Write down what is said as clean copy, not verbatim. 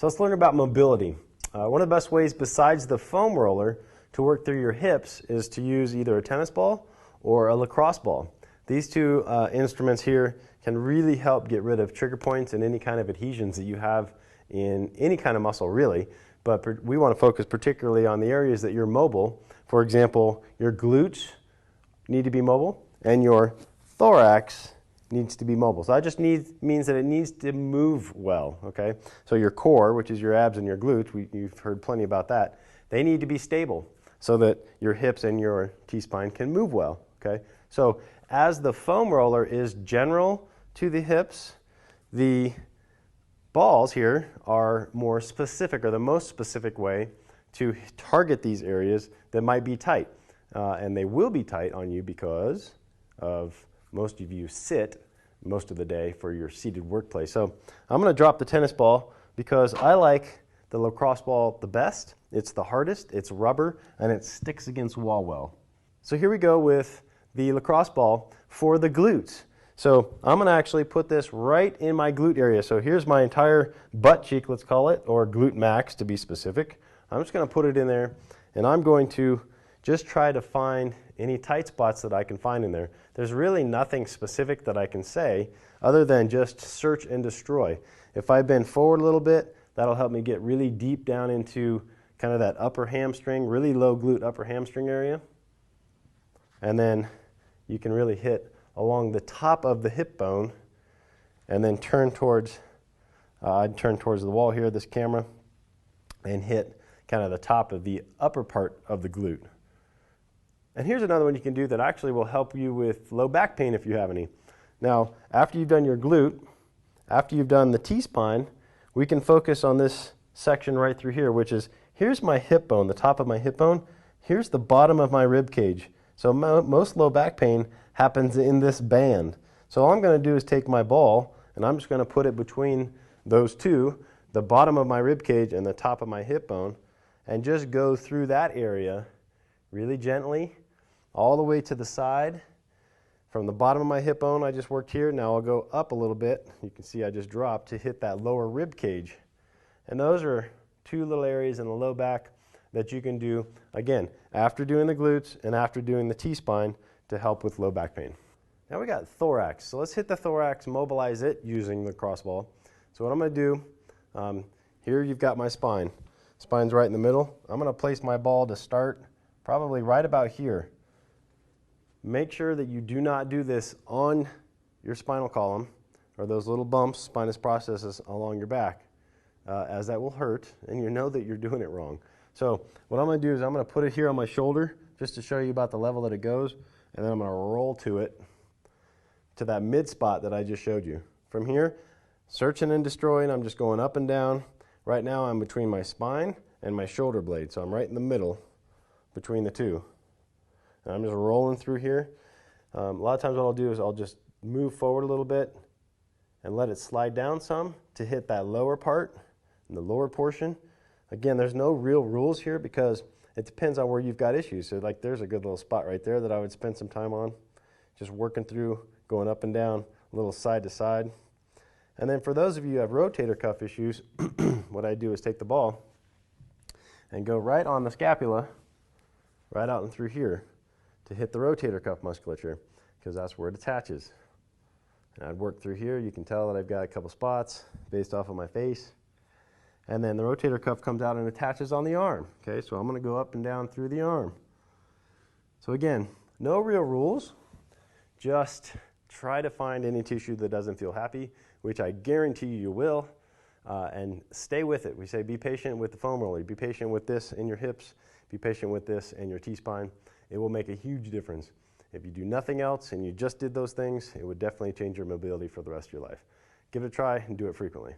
So let's learn about mobility. One of the best ways besides the foam roller to work through your hips is to use either a tennis ball or a lacrosse ball. These two instruments here can really help get rid of trigger points and any kind of adhesions that you have in any kind of muscle really, but we want to focus particularly on the areas that you're mobile. For example, your glutes need to be mobile and your thorax needs to be mobile. So that just means that it needs to move well, okay? So your core, which is your abs and your glutes, you've heard plenty about that, they need to be stable so that your hips and your T-spine can move well, okay? So as the foam roller is general to the hips, the balls here are more specific, or the most specific way to target these areas that might be tight. And they will be tight on you because of most of you sit most of the day for your seated workplace. So I'm going to drop the tennis ball because I like the lacrosse ball the best. It's the hardest, it's rubber, and it sticks against wall well. So here we go with the lacrosse ball for the glutes. So I'm going to actually put this right in my glute area. So here's my entire butt cheek, let's call it, or glute max to be specific. I'm just going to put it in there, and I'm going to just try to find any tight spots that I can find in there. There's really nothing specific that I can say other than just search and destroy. If I bend forward a little bit, that'll help me get really deep down into kind of that upper hamstring, really low glute upper hamstring area. And then you can really hit along the top of the hip bone and then turn towards, I'd turn towards the wall here, this camera, and hit kind of the top of the upper part of the glute. And here's another one you can do that actually will help you with low back pain if you have any. Now, after you've done your glute, after you've done the T-spine, we can focus on this section right through here, which is, here's my hip bone, the top of my hip bone, here's the bottom of my rib cage. So most low back pain happens in this band. So all I'm going to do is take my ball, and I'm just going to put it between those two, the bottom of my rib cage and the top of my hip bone, and just go through that area really gently, all the way to the side. From the bottom of my hip bone, I just worked here. Now I'll go up a little bit. You can see I just dropped to hit that lower rib cage. And those are two little areas in the low back that you can do, again, after doing the glutes and after doing the T-spine to help with low back pain. Now we got thorax. So let's hit the thorax, mobilize it using the cross ball. So what I'm going to do, here you've got my spine. Spine's right in the middle. I'm going to place my ball to start probably right about here. Make sure that you do not do this on your spinal column or those little bumps, spinous processes along your back, as that will hurt, and you know that you're doing it wrong. So what I'm going to do is I'm going to put it here on my shoulder just to show you about the level that it goes, and then I'm going to roll to it, to that mid spot that I just showed you. From here, searching and destroying, I'm just going up and down. Right now I'm between my spine and my shoulder blade, so I'm right in the middle between the two. And I'm just rolling through here. A lot of times what I'll do is I'll just move forward a little bit and let it slide down some to hit that lower part, the lower portion. Again, there's no real rules here because it depends on where you've got issues. So like there's a good little spot right there that I would spend some time on, just working through, going up and down, a little side to side. And then for those of you who have rotator cuff issues, what I do is take the ball and go right on the scapula, right out and through here to hit the rotator cuff musculature because that's where it attaches. And I'd work through here. You can tell that I've got a couple spots based off of my face. And then the rotator cuff comes out and attaches on the arm. Okay, so I'm going to go up and down through the arm. So again, no real rules. Just try to find any tissue that doesn't feel happy, which I guarantee you will, and stay with it. We say be patient with the foam roller. Be patient with this in your hips. Be patient with this in your T-spine. It will make a huge difference. If you do nothing else and you just did those things, it would definitely change your mobility for the rest of your life. Give it a try and do it frequently.